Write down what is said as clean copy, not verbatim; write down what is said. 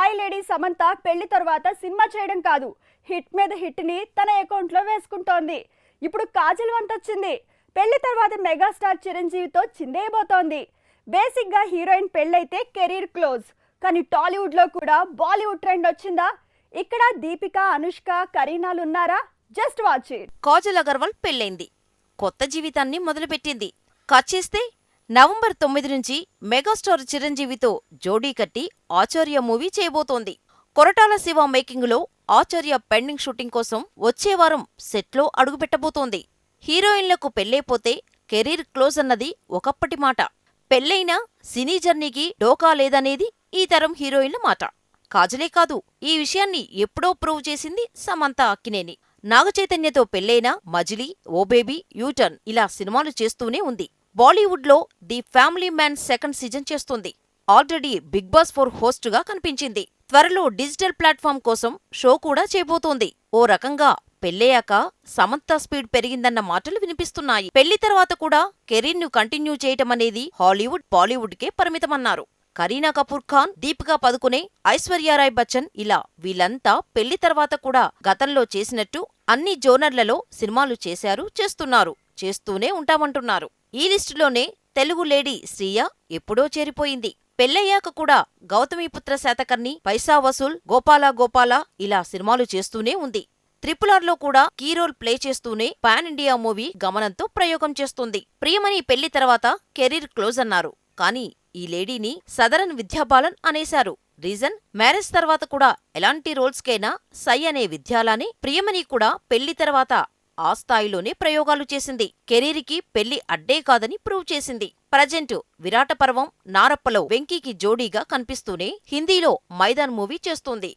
Sai lady Samantha పెళ్లి తర్వాత cinema చేయడం కాదు, హిట్ మీద హిట్ ని తన అకౌంట్ లో వేసుకుంటోంది. ఇప్పుడు కాజల్ వంతొచ్చింది. పెళ్లి తర్వాత మెగాస్టార్ చిరంజీవితో చిందేయబోతోంది. బేసిక్ గా హీరోయిన్ పెళ్ళైతే కెరీర్ క్లోజ్. కానీ టాలీవుడ్ లో కూడా బాలీవుడ్ ట్రెండ్ వచ్చిందా? ఇక్కడ దీపిక, అనుష్క, కరీనాలు ఉన్నారా? Just watch it. Kajal Agarwal పెళ్ళైంది, కొత్త జీవితాన్ని మొదలుపెట్టింది. కట్ చేస్తే నవంబర్ 9 నుంచి మెగాస్టార్ చిరంజీవితో జోడీ కట్టి ఆచార్య మూవీ చేయబోతోంది. కొరటాల శివ మేకింగులో ఆచార్య పెండింగ్ షూటింగ్ కోసం వచ్చే వారం సెట్లో అడుగుపెట్టబోతోంది. హీరోయిన్లకు పెళ్ళైపోతే కెరీర్ క్లోజ్ అన్నది ఒకప్పటి మాట. పెళ్ళైనా సినీ జర్నీకి డోకా లేదనేది ఈ తరం హీరోయిన్ల మాట. కాజలే కాదు, ఈ విషయాన్ని ఎప్పుడో ప్రూవ్ చేసింది సమంత అక్కినేని. నాగచైతన్యతో పెళ్ళైనా మజిలీ, ఓ బేబీ, యూటర్న్ ఇలా సినిమాలు చేస్తూనే ఉంది. బాలీవుడ్లో the family man second season చేస్తుంది. ఆల్రెడీ బిగ్ బాస్ 4 హోస్టుగా కనిపించింది. త్వరలో డిజిటల్ ప్లాట్ఫామ్ కోసం షో కూడా చేయబోతోంది. ఓ రకంగా పెళ్ళయ్యాక సమంత స్పీడ్ పెరిగిందన్న మాటలు వినిపిస్తున్నాయి. పెళ్లి తర్వాత కూడా కెరీర్ను కంటిన్యూ చేయటమనేది హాలీవుడ్, బాలీవుడ్కే పరిమితమన్నారు. కరీనా కపూర్ ఖాన్, దీపికా పదుకునే, ఐశ్వర్యారాయ్ బచ్చన్ ఇలా వీళ్లంతా పెళ్లి తర్వాత కూడా గతంలో చేసినట్టు అన్ని జోనర్లలో సినిమాలు చేశారు, చేస్తున్నారు, చేస్తూనే ఉంటామంటున్నారు. ఈ లిస్టులోనే తెలుగు లేడీ శ్రీయ ఎప్పుడో చేరిపోయింది. పెళ్ళయ్యాక కూడా గౌతమీపుత్ర శాతకర్ణి, పైసా వసూల్, గోపాలా గోపాలా ఇలా సినిమాలు చేస్తూనే ఉంది. RRR లో కూడా కీ రోల్ ప్లే చేస్తూనే పాన్ ఇండియా మూవీ గమనంతో ప్రయోగం చేస్తుంది. ప్రియమణి పెళ్లి తర్వాత కెరీర్ క్లోజ్ అన్నారు. కానీ ఈ లేడీని సదరన్ విద్యాబాలన్ అనేశారు. రీజన్, మ్యారేజ్ తర్వాత కూడా ఎలాంటి రోల్స్కైనా సై అనే విద్యాలానే ప్రియమణి కూడా పెళ్లి తర్వాత ఆ స్థాయిలోనే ప్రయోగాలు చేసింది. కెరీర్కి పెళ్లి అడ్డే కాదని ప్రూవ్ చేసింది. ప్రజెంట్ విరాట పర్వం, నారప్పలో వెంకీకి జోడీగా కనిపిస్తూనే హిందీలో మైదాన్ మూవీ చేస్తోంది.